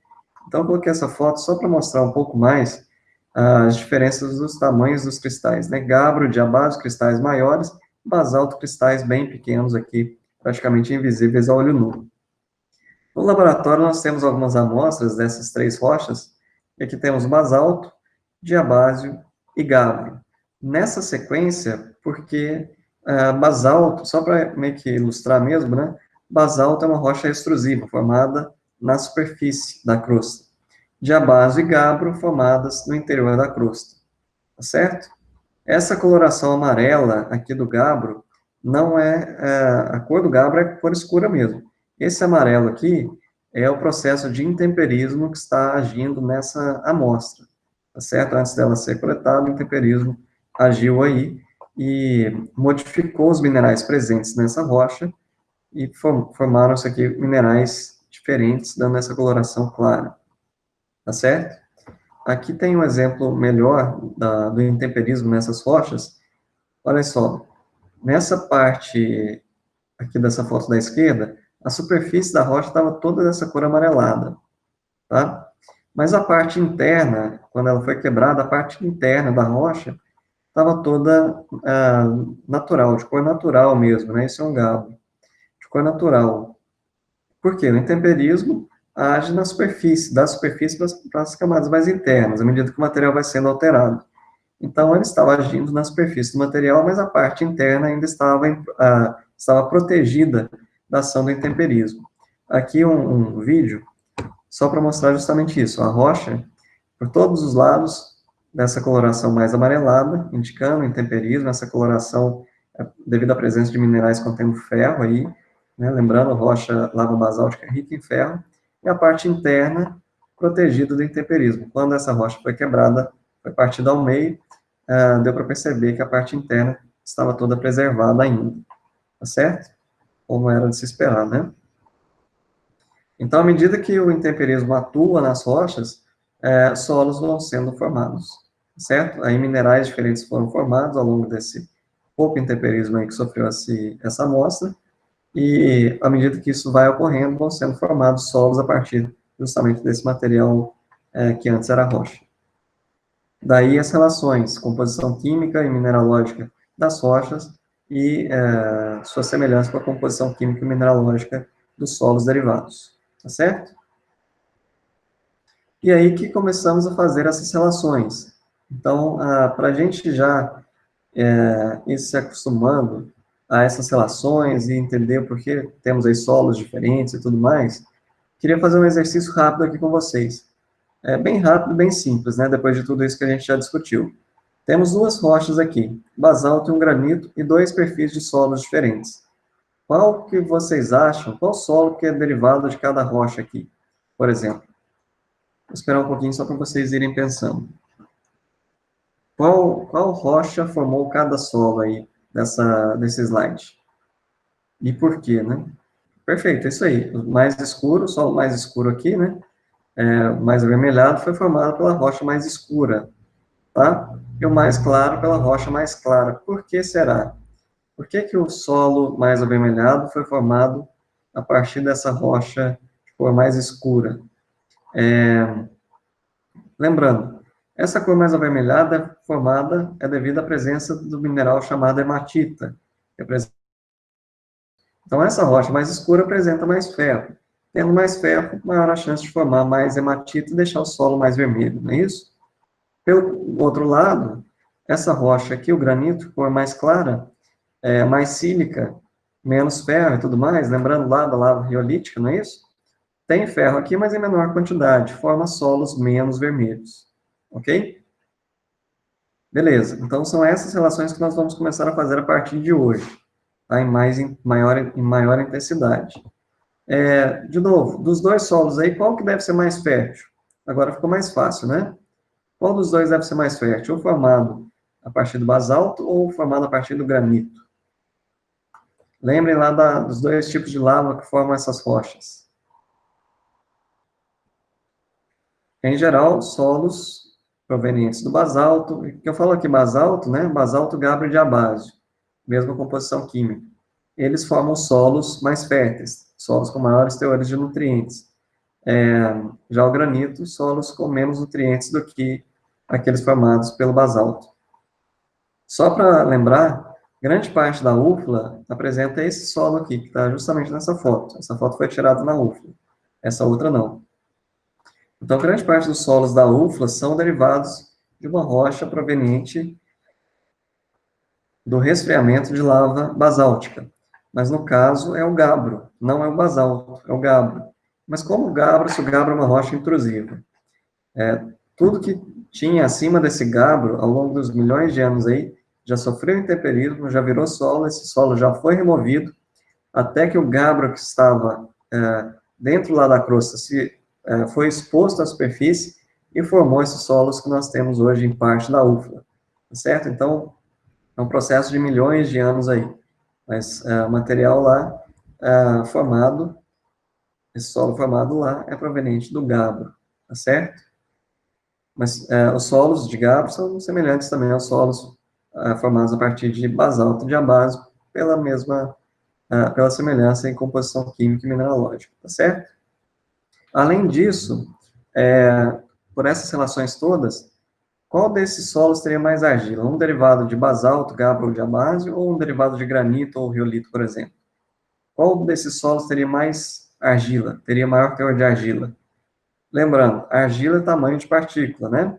Então, eu coloquei essa foto só para mostrar um pouco mais as diferenças dos tamanhos dos cristais, né? Gabbro, diabásio, cristais maiores, basalto, cristais bem pequenos aqui, praticamente invisíveis ao olho nu. No laboratório, nós temos algumas amostras dessas três rochas, e aqui temos basalto, diabásio e gabbro. Nessa sequência, porque basalto, só para meio que ilustrar mesmo, né? Basalto é uma rocha extrusiva, formada na superfície da crosta. Diabaso e gabbro formadas no interior da crosta, tá certo? Essa coloração amarela aqui do gabbro não a cor do gabbro é cor escura mesmo. Esse amarelo aqui é o processo de intemperismo que está agindo nessa amostra, tá certo? Antes dela ser coletada, o intemperismo agiu aí e modificou os minerais presentes nessa rocha e formaram-se aqui minerais diferentes, dando essa coloração clara, tá certo? Aqui tem um exemplo melhor do intemperismo nessas rochas. Olha só, nessa parte aqui dessa foto da esquerda, a superfície da rocha estava toda dessa cor amarelada, tá? Mas a parte interna, quando ela foi quebrada, a parte interna da rocha estava toda natural, de cor natural mesmo, né? Isso é um gabbro, de cor natural. Por quê? O intemperismo age na superfície, da superfície para as camadas mais internas, à medida que o material vai sendo alterado. Então, ele estava agindo na superfície do material, mas a parte interna ainda estava protegida da ação do intemperismo. Aqui um vídeo, só para mostrar justamente isso. A rocha, por todos os lados, dessa coloração mais amarelada, indicando o intemperismo, essa coloração devido à presença de minerais contendo ferro aí, né, lembrando, rocha lava basáltica rica em ferro, e a parte interna protegida do intemperismo. Quando essa rocha foi quebrada, foi partida ao meio, deu para perceber que a parte interna estava toda preservada ainda, tá certo? Como era de se esperar, né? Então, à medida que o intemperismo atua nas rochas, solos vão sendo formados, certo? Aí minerais diferentes foram formados ao longo desse pouco intemperismo aí que sofreu essa amostra, e à medida que isso vai ocorrendo, vão sendo formados solos a partir justamente desse material que antes era rocha. Daí as relações, composição química e mineralógica das rochas e sua semelhança com a composição química e mineralógica dos solos derivados, tá certo? E aí que começamos a fazer essas relações. Então, para a gente já ir se acostumando a essas relações e entender por que temos aí solos diferentes e tudo mais, queria fazer um exercício rápido aqui com vocês. É bem rápido, bem simples, né? Depois de tudo isso que a gente já discutiu. Temos duas rochas aqui, basalto e um granito, e dois perfis de solos diferentes. Qual que vocês acham, qual solo que é derivado de cada rocha aqui, por exemplo? Vou esperar um pouquinho só para vocês irem pensando. Qual rocha formou cada solo aí desse slide? E por quê, né? Perfeito, é isso aí. O mais escuro, o solo mais escuro aqui, né? Mais avermelhado, foi formado pela rocha mais escura, tá? E o mais claro pela rocha mais clara. Por que será? Por que que o solo mais avermelhado foi formado a partir dessa rocha de cor mais escura? Lembrando, essa cor mais avermelhada é devido à presença do mineral chamado hematita. Então, essa rocha mais escura apresenta mais ferro. Tendo mais ferro, maior a chance de formar mais hematita e deixar o solo mais vermelho, não é isso? Pelo outro lado, essa rocha aqui, o granito, cor mais clara, mais sílica, menos ferro e tudo mais, lembrando lá da lava riolítica, não é isso? Tem ferro aqui, mas em menor quantidade, forma solos menos vermelhos, ok? Beleza, então são essas relações que nós vamos começar a fazer a partir de hoje, tá? Em maior intensidade. De novo, dos dois solos aí, qual que deve ser mais fértil? Agora ficou mais fácil, né? Qual dos dois deve ser mais fértil? Ou formado a partir do basalto ou formado a partir do granito? Lembrem lá dos dois tipos de lava que formam essas rochas. Em geral, solos provenientes do basalto, que eu falo aqui basalto, né? Basalto, gabbro e diabásio, mesma composição química. Eles formam solos mais férteis, solos com maiores teores de nutrientes. Já o granito, solos com menos nutrientes do que aqueles formados pelo basalto. Só para lembrar, grande parte da UFLA apresenta esse solo aqui, que está justamente nessa foto. Essa foto foi tirada na UFLA, essa outra não. Então, grande parte dos solos da UFLA são derivados de uma rocha proveniente do resfriamento de lava basáltica. Mas, no caso, é o gabbro, não é o basalto, é o gabbro. Mas como o gabbro, se o gabbro é uma rocha intrusiva? Tudo que tinha acima desse gabbro, ao longo dos milhões de anos aí, já sofreu intemperismo, já virou solo, esse solo já foi removido, até que o gabbro que estava dentro lá da crosta foi exposto à superfície e formou esses solos que nós temos hoje em parte da UFLA, certo? Então, é um processo de milhões de anos aí, mas o material lá formado, esse solo formado lá é proveniente do gabbro, tá certo? Mas os solos de gabbro são semelhantes também aos solos formados a partir de basalto diabásico, pela semelhança em composição química e mineralógica, tá certo? Além disso, por essas relações todas, qual desses solos teria mais argila? Um derivado de basalto, gabbro ou diabásio, ou um derivado de granito ou riolito, por exemplo? Qual desses solos teria mais argila? Teria maior teor de argila? Lembrando, argila é tamanho de partícula, né?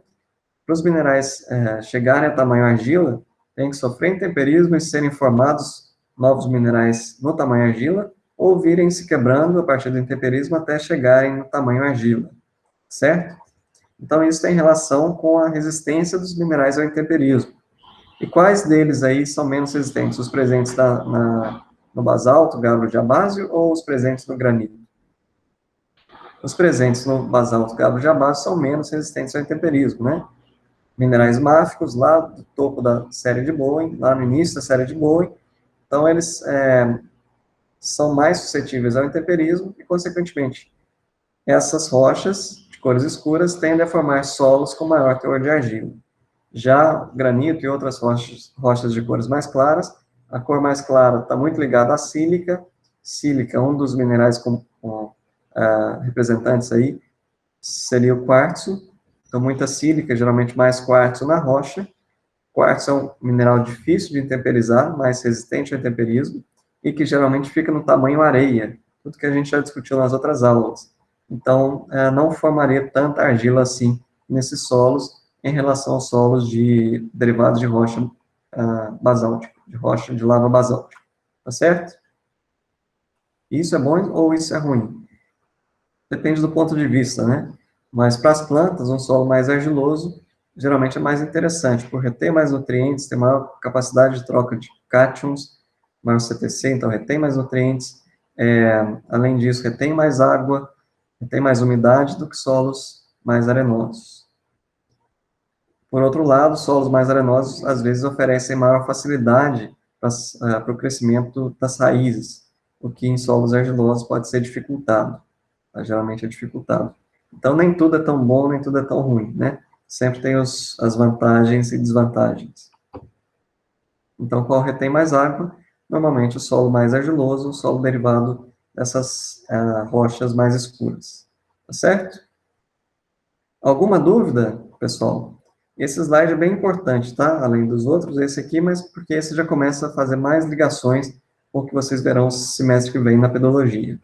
Para os minerais chegarem a tamanho argila, tem que sofrer intemperismo e serem formados novos minerais no tamanho argila, ou virem se quebrando a partir do intemperismo até chegarem no tamanho argila, certo? Então, isso tem relação com a resistência dos minerais ao intemperismo. E quais deles aí são menos resistentes? Os presentes no basalto, gabbro diabásio, ou os presentes no granito? Os presentes no basalto, gabbro diabásio, são menos resistentes ao intemperismo, né? Minerais máficos, lá do topo da série de Bowen, lá no início da série de Bowen, então eles são mais suscetíveis ao intemperismo e, consequentemente, essas rochas de cores escuras tendem a formar solos com maior teor de argila. Já granito e outras rochas de cores mais claras, a cor mais clara está muito ligada à sílica. Sílica, um dos minerais representantes aí, seria o quartzo. Então, muita sílica, geralmente mais quartzo na rocha. Quartzo é um mineral difícil de intemperizar, mais resistente ao intemperismo, e que geralmente fica no tamanho areia, tudo que a gente já discutiu nas outras aulas. Então, não formaria tanta argila assim nesses solos, em relação aos solos derivados de rocha basáltica, de rocha de lava basáltica. Tá certo? Isso é bom ou isso é ruim? Depende do ponto de vista, né? Mas para as plantas, um solo mais argiloso geralmente é mais interessante, por reter mais nutrientes, tem maior capacidade de troca de cátions, maior CTC, então retém mais nutrientes, além disso, retém mais água, retém mais umidade do que solos mais arenosos. Por outro lado, solos mais arenosos, às vezes, oferecem maior facilidade para o crescimento das raízes, o que em solos argilosos pode ser dificultado, geralmente é dificultado. Então, nem tudo é tão bom, nem tudo é tão ruim, né? Sempre tem as vantagens e desvantagens. Então, qual retém mais água? Normalmente o solo mais argiloso, o solo derivado dessas rochas mais escuras. Tá certo? Alguma dúvida, pessoal? Esse slide é bem importante, tá? Além dos outros, esse aqui, mas porque esse já começa a fazer mais ligações com o que vocês verão semestre que vem na pedologia.